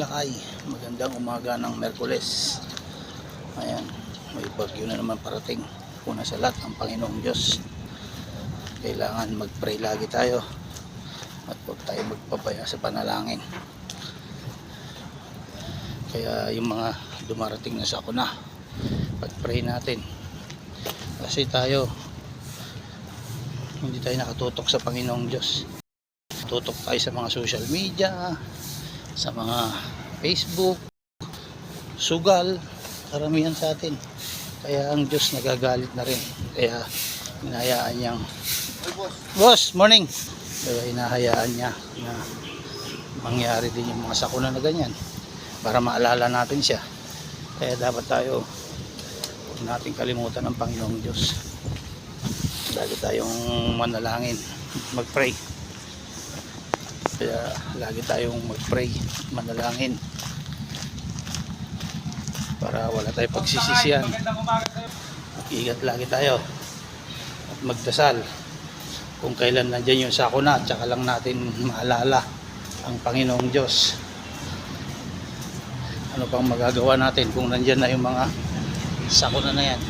lakay, magandang umaga ng Merkules. Ayan, may bagyo na naman parating. Una sa lahat ang Panginoong Diyos, kailangan mag-pray lagi tayo at huwag tayo magpapaya sa panalangin. Kaya yung mga dumarating na sakuna, pag-pray natin, kasi tayo hindi tayo nakatutok sa Panginoong Diyos. Tutok tayo sa mga social media, sa mga Facebook, sugal, karamihan sa atin. Kaya ang Diyos nagagalit na rin. Kaya hinahayaan niyang, boss, morning. Kaya hinahayaan niya na mangyari din yung mga sakuna na ganyan para maalala natin siya. Kaya dapat tayo, huwag natin kalimutan ng Panginoong Diyos. Lagi tayong manalangin, mag-pray. Kaya lagi tayong mag-pray, manalangin para wala tayong pagsisisihan. Mag-ingat lagi tayo at magdasal kung kailan nandiyan yung sakuna, at saka lang natin maalala ang Panginoong Diyos. Ano pang magagawa natin kung nandiyan na yung mga sakuna na yan,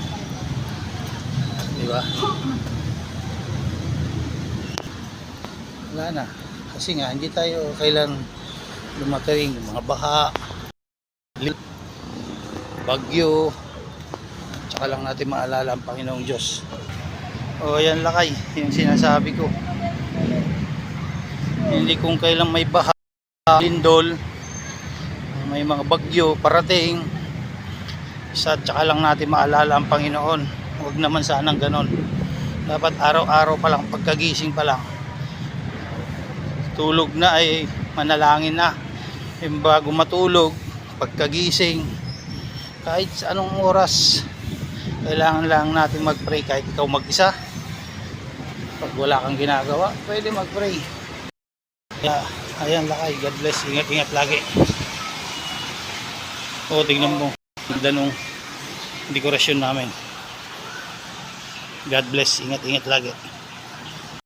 di ba? Wala na. Kasi nga, hindi tayo kailan lumating yung mga baha, bagyo, tsaka lang natin maalala ang Panginoong Diyos. O yan lakay, yung sinasabi ko. Hindi kung kailan may baha, lindol, may mga bagyo, parating, tsaka lang natin maalala ang Panginoon. Huwag naman sanang ganon. Dapat araw-araw pa lang, pagkagising pa lang, tulog na ay manalangin na. Yung bago matulog, pagkagising, kahit sa anong oras, kailangan lang natin mag-pray. Kahit ikaw mag-isa, pag wala kang ginagawa, pwede mag-pray. Kaya ayan lakay, God bless, ingat-ingat lagi. O tingnan mo, ganda nung dekorasyon namin. God bless, ingat-ingat lagi.